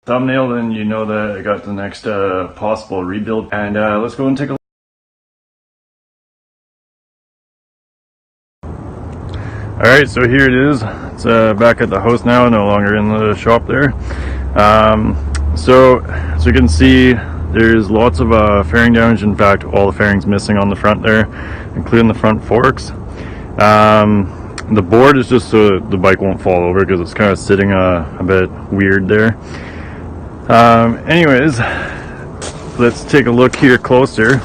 thumbnail, then you know that I got the next possible rebuild. And let's go and take a look. Alright, so here it is. It's back at the house now, no longer in the shop there. So as you can see, there's lots of fairing damage. In fact, all the fairings missing on the front there, including the front forks. The board is just so the bike won't fall over because it's kind of sitting a bit weird there. Anyways, let's take a look here closer.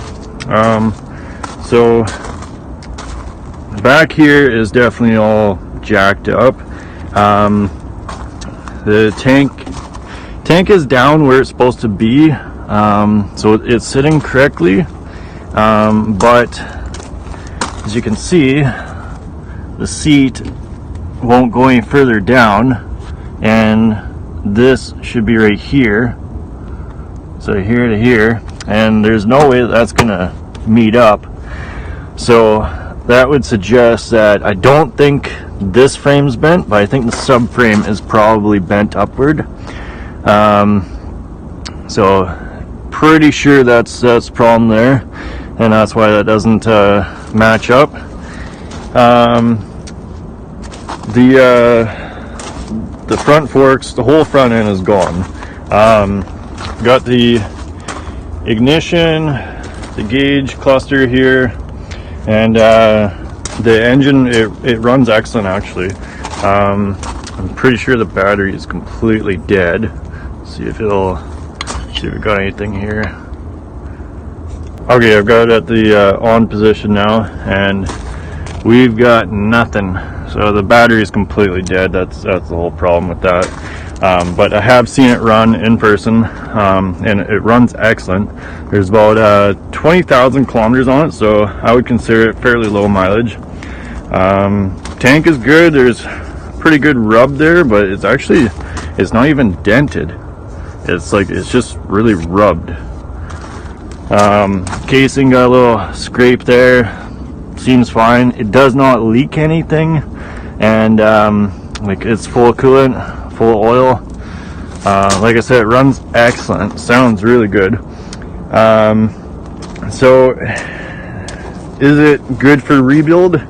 So back here is definitely all jacked up. The tank is down where it's supposed to be, so it's sitting correctly, but as you can see, the seat won't go any further down, and this should be right here, so here to here, and there's no way that's gonna meet up. So that would suggest that I don't think this frame's bent, but I think the subframe is probably bent upward. So pretty sure that's the problem there, and that's why that doesn't match up. The front forks, the whole front end is gone. Got the ignition, the gauge cluster here, and the engine, it runs excellent actually. I'm pretty sure the battery is completely dead. See if we got anything here. Okay, I've got it at the on position now, and we've got nothing. So the battery is completely dead. That's the whole problem with that. But I have seen it run in person, and it runs excellent. There's about 20,000 kilometers on it, so I would consider it fairly low mileage. Tank is good. There's pretty good rub there, but it's not even dented. It's just really rubbed. Casing got a little scrape there, seems fine. It does not leak anything, and like it's full of coolant, full of oil. Like I said, it runs excellent, sounds really good. So is it good for rebuild? It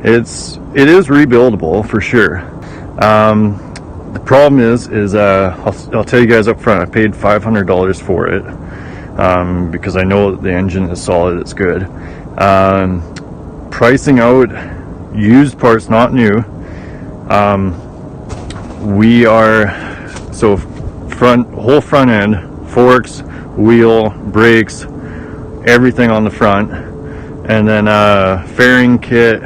is rebuildable for sure. The problem is I'll tell you guys up front, I paid $500 for it, because I know that the engine is solid, it's good. Pricing out used parts, not new, we are, so whole front end, forks, wheel, brakes, everything on the front, and then fairing kit,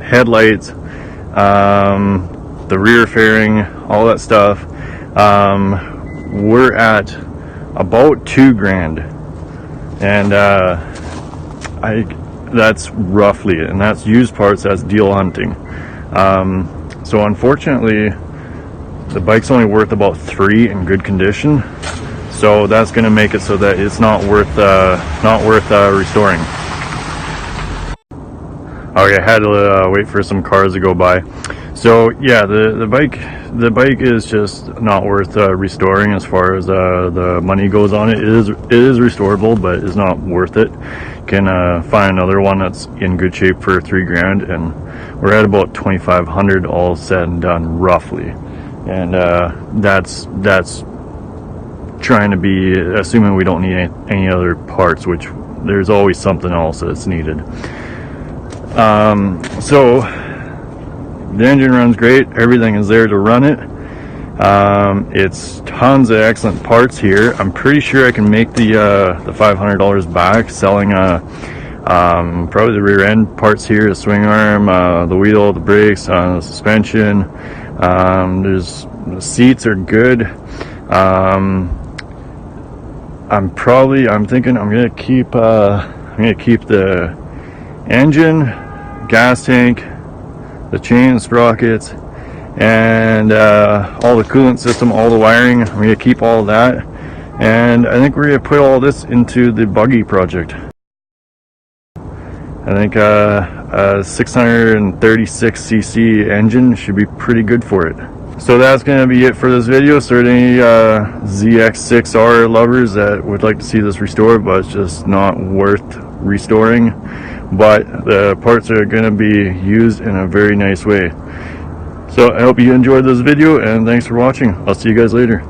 headlights, the rear fairing, all that stuff, we're at about $2,000, and that's roughly it, and that's used parts, that's deal hunting. So unfortunately the bike's only worth about $3,000 in good condition, so that's going to make it so that it's not worth restoring. Okay, I had to wait for some cars to go by. So yeah, the bike is just not worth restoring as far as the money goes on it. It is restorable, but it's not worth it. Can find another one that's in good shape for $3,000, and we're at about $2,500 all said and done roughly, and that's trying to be assuming we don't need any other parts, which there's always something else that's needed. So the engine runs great, everything is there to run it. It's tons of excellent parts here. I'm pretty sure I can make the $500 back selling probably the rear end parts here, the swing arm, the wheel, the brakes, the suspension. The seats are good. I'm thinking I'm gonna keep the engine, gas tank, the chain sprockets, and all the coolant system, all the wiring. I'm gonna keep all of that, and I think we're gonna put all this into the buggy project. I think a 636cc engine should be pretty good for it. So that's going to be it for this video. So any ZX6R lovers that would like to see this restored, but it's just not worth restoring, but the parts are going to be used in a very nice way. So I hope you enjoyed this video, and thanks for watching. I'll see you guys later.